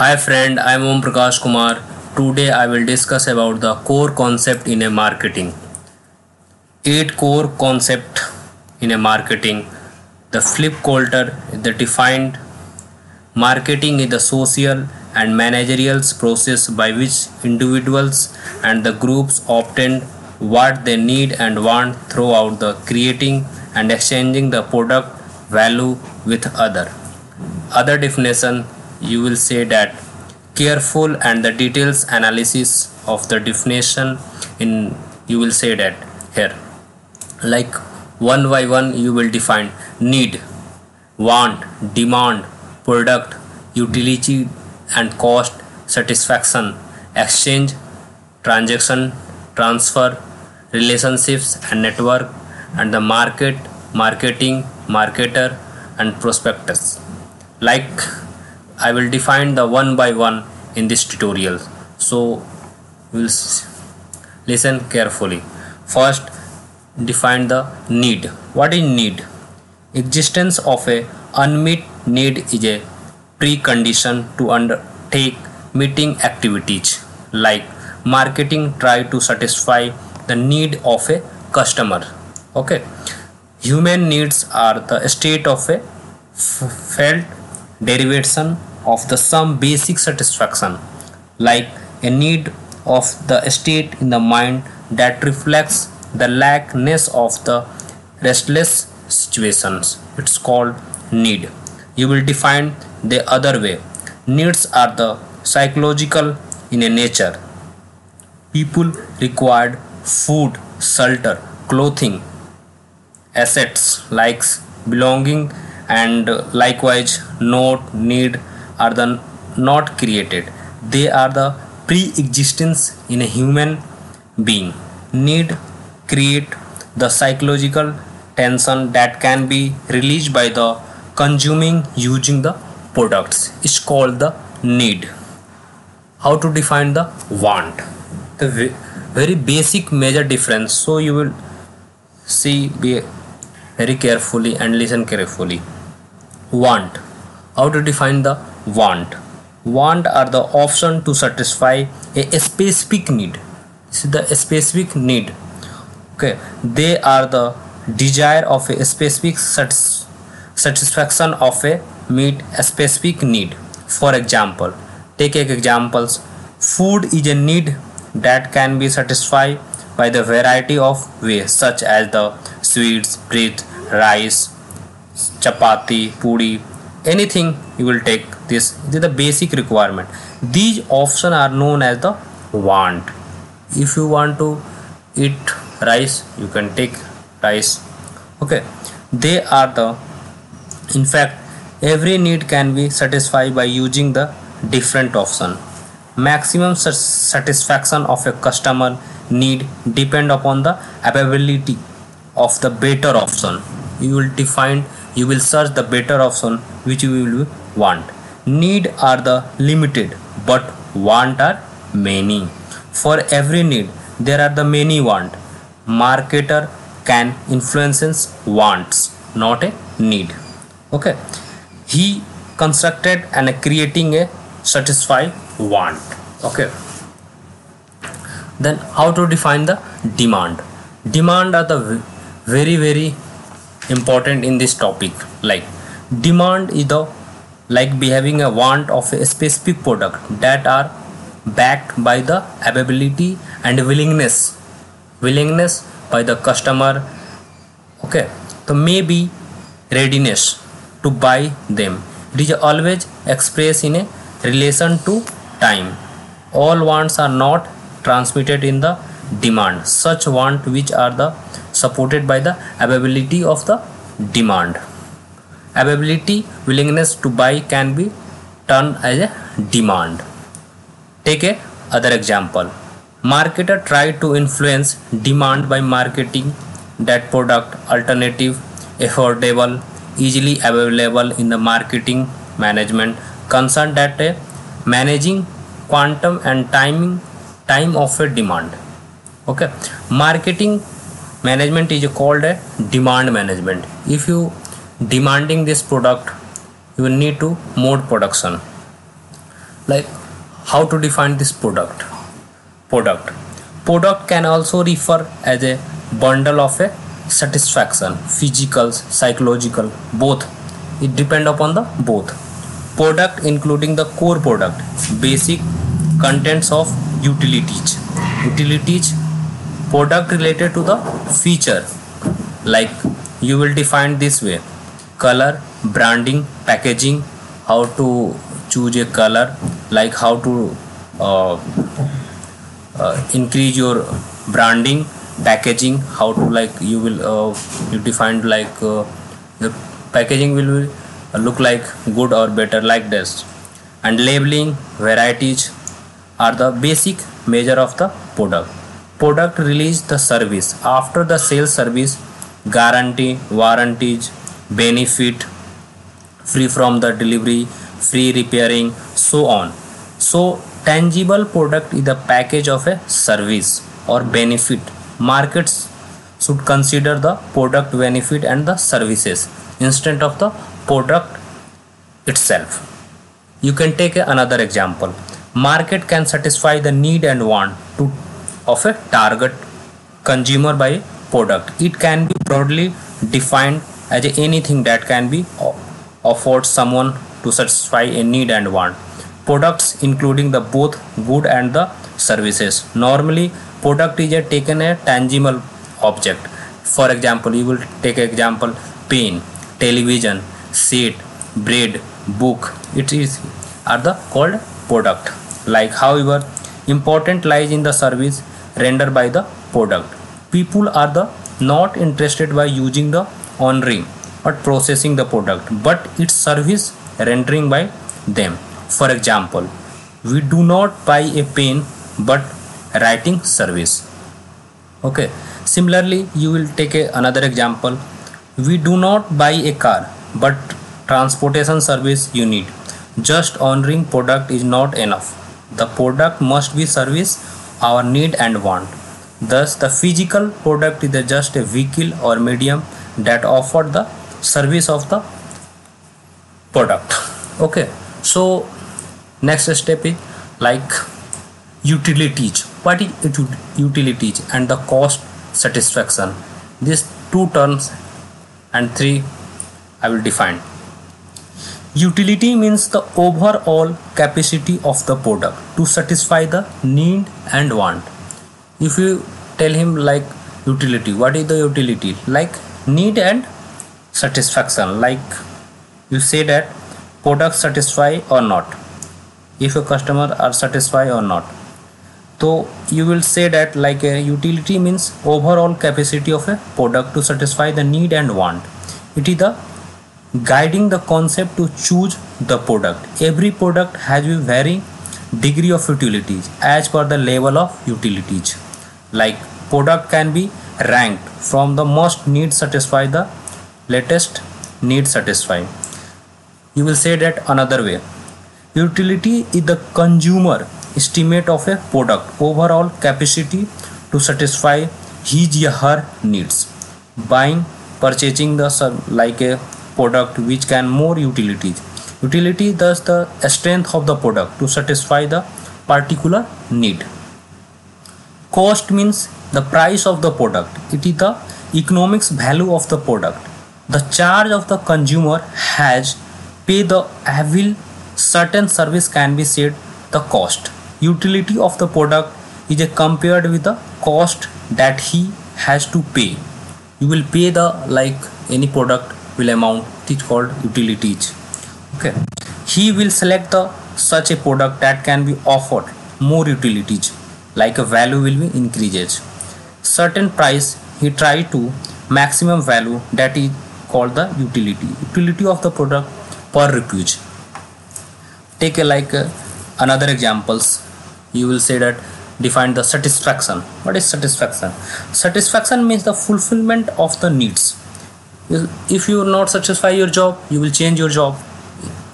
Hi friend, I am Om Prakash Kumar. Today I will discuss about the core concept in a marketing. 8 core concept in a marketing. The flip culture, the defined marketing is the social and managerial process by which individuals and the groups obtain what they need and want throughout the creating and exchanging the product value with other definition. You will say that careful and the details analysis of the definition in you will say that here, like one by one you will define need, want, demand, product, utility and cost, satisfaction, exchange, transaction, transfer, relationships and network, and the market, marketing, marketer and prospectus. Like I will define the one by one in this tutorial. So listen carefully. First, define the need. What is need? Existence of a unmet need is a precondition to undertake meeting activities. Like marketing try to satisfy the need of a customer. Okay. Human needs are the state of a felt derivation of the some basic satisfaction, like a need of the state in the mind that reflects the lackness of the restless situations. It's called need. You will define the other way. Needs are the psychological in a nature. People required food, shelter, clothing, assets, likes, belonging, and likewise not need are the not created. They are the pre-existence in a human being. Need create the psychological tension that can be released by the consuming using the products. It's called the need. How to define the want? The very basic major difference. So you will see very carefully and listen carefully. Want. How to define the want? Want are the option to satisfy a specific need. This is the specific need. Okay, they are the desire of a specific satisfaction of a meet a specific need. For example, take examples. Food is a need that can be satisfied by the variety of ways such as the sweets, bread, rice, chapati, puri, anything you will take. This is the basic requirement. These options are known as the want. If you want to eat rice, you can take rice. Okay, they are the in fact every need can be satisfied by using the different option. Maximum satisfaction of a customer need depend upon the availability of the better option. You will search the better option which you will want. Need are the limited but want are many. For every need there are the many want. Marketer can influence wants, not a need. Okay, he constructed and creating a satisfy want. Okay, then how to define the demand? Demand are the very important in this topic. Like demand is the like behaving a want of a specific product that are backed by the availability and willingness by the customer. Okay, so maybe readiness to buy them. It is always expressed in a relation to time. All wants are not transmitted in the demand. Such want which are the supported by the availability of the demand. Availability, willingness to buy can be turned as a demand. Take a other example. Marketer try to influence demand by marketing that product alternative, affordable, easily available in the marketing management concerned that managing quantum and time of a demand. Okay, marketing management is called a demand management. If you demanding this product, you will need to mode production. Like how to define this product can also refer as a bundle of a satisfaction, physical, psychological, both. It depend upon the both. Product including the core product, basic contents of utilities, product related to the feature, like you will define this way: color, branding, packaging, how to choose a color, like how to increase your branding, packaging, how to, like you will you defined like the packaging will look like good or better, like this. And labeling, varieties are the basic measure of the product release the service, after the sales service, guarantee, warranties, benefit, free from the delivery, free repairing, so on. So tangible product is the package of a service or benefit. Markets should consider the product benefit and the services instead of the product itself. You can take another example. Market can satisfy the need and want of a target consumer by a product. It can be broadly defined as anything that can be offered someone to satisfy a need and want. Products including the both good and the services. Normally product is taken a tangible object. For example, you will take example: pen, television, seat, bread, book. It is are the called product. Like however, important lies in the service rendered by the product. People are the not interested by using the honoring or processing the product, but its service rendering by them. For example, we do not buy a pen but writing service. Okay. Similarly, you will take another example. We do not buy a car but transportation service you need. Just honoring product is not enough. The product must be service our need and want. Thus, the physical product is just a vehicle or medium that offer the service of the product. Okay. So next step is like utilities. What is utilities and the cost satisfaction? These two terms and three I will define. Utility means the overall capacity of the product to satisfy the need and want. If you tell him like utility, what is the utility? Like need and satisfaction. Like you say that product satisfy or not. If a customer are satisfied or not. So you will say that like a utility means overall capacity of a product to satisfy the need and want. It is the guiding the concept to choose the product. Every product has a varying degree of utilities as per the level of utilities. Like product can be ranked from the most need satisfy the latest need satisfy. You will say that another way. Utility is the consumer estimate of a product overall capacity to satisfy his or her needs. Buying, purchasing the like a product which can more utilities. Utility thus the strength of the product to satisfy the particular need. Cost means the price of the product. It is the economics value of the product. The charge of the consumer has pay the avail certain service can be said the cost. Utility of the product is compared with the cost that he has to pay. You will pay the like any product will amount, it is called utilities. Okay. He will select the such a product that can be offered more utilities, like a value will be increases. Certain price he try to maximum value, that is called the utility. Utility of the product per rupees. Take a like another examples. You will say that define the satisfaction. What is satisfaction? Satisfaction means the fulfillment of the needs. If you will not satisfy your job, you will change your job.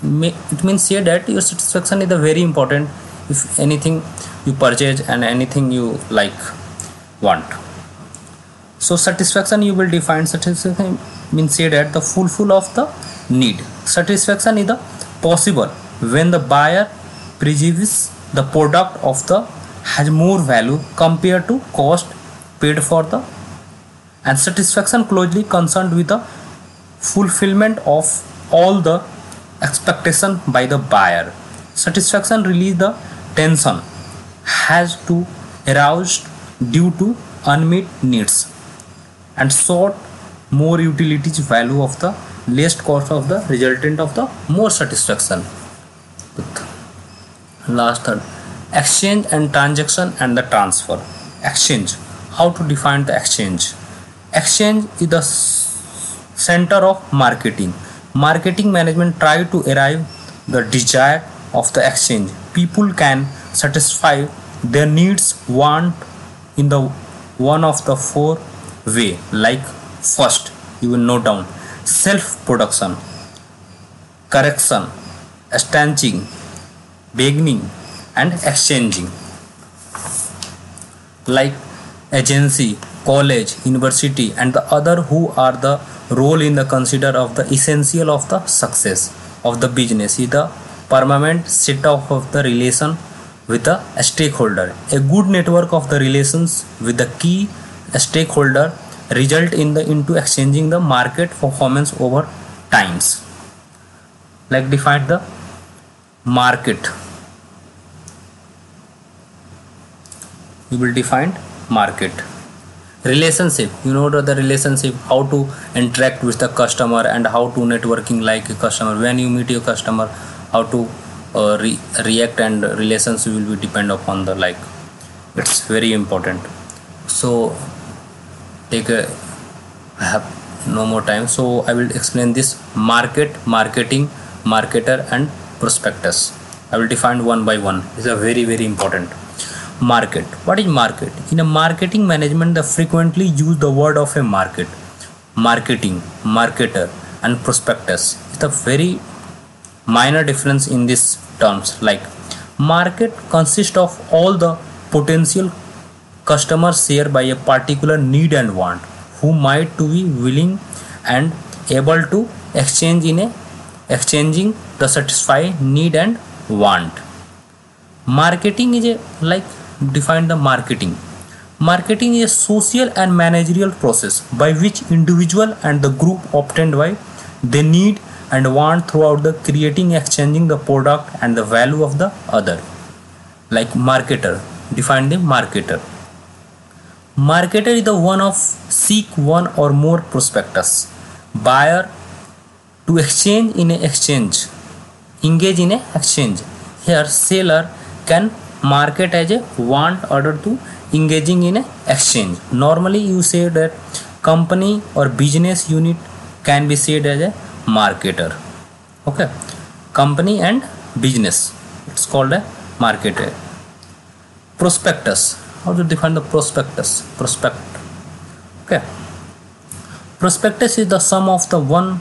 It means say that your satisfaction is the very important. If anything you purchase and anything you like want. So satisfaction you will define. Satisfaction means say that the fulfill of the need. Satisfaction is the possible when the buyer preserves the product of the has more value compared to cost paid for the, and satisfaction closely concerned with the fulfillment of all the expectation by the buyer. Satisfaction release the tension has to aroused due to unmet needs and sought more utilities value of the least cost of the resultant of the more satisfaction. Last third, exchange and transaction and the transfer. Exchange, how to define the exchange? Exchange is the center of marketing. Marketing management try to arrive the desire of the exchange. People can satisfy their needs want in the one of the four way, like first you will note down self production, correction, stancing, beginning and exchanging, like agency, college, university and the other who are the role in the consider of the essential of the success of the business is the permanent set of the relation with the stakeholder. A good network of the relations with the key stakeholder result in the into exchanging the market performance over times. Like define the market. You will define market. Relationship, you know the relationship, how to interact with the customer and how to networking like a customer. When you meet your customer, how to react and relations will be depend upon the like. It's very important. So take a, I have no more time, so I will explain this market, marketing, marketer and prospectus. I will define one by one. It's a very important. Market, what is market? In a marketing management they frequently use the word of a market. Marketing, marketer and prospectus. It's a very minor difference in these terms. Like market consists of all the potential customers shared by a particular need and want, who might to be willing and able to exchanging the satisfy need and want. Marketing is a like define the marketing. Marketing is a social and managerial process by which individual and the group obtained by they need and want throughout the creating exchanging the product and the value of the other. Like marketer, define the marketer. Marketer is the one of seek one or more prospectus buyer to exchange in a exchange, engage in a exchange. Here seller can market as a want order to engaging in a exchange. Normally you say that company or business unit can be said as a marketer. Okay, company and business, it's called a marketer. Prospectus, how to define the prospectus? Okay, prospectus is the sum of the one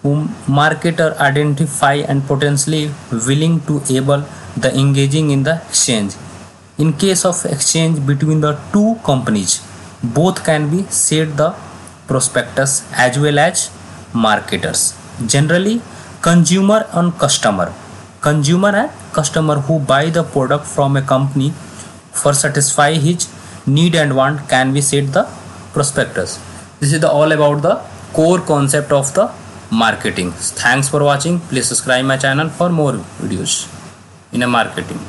whom marketer identify and potentially willing to able the engaging in the exchange. In case of exchange between the two companies, both can be said the prospectus as well as marketers. Generally consumer and customer who buy the product from a company for satisfy his need and want can be said the prospectus. This is the all about the core concept of the marketing. Thanks for watching. Please subscribe my channel for more videos in a marketing.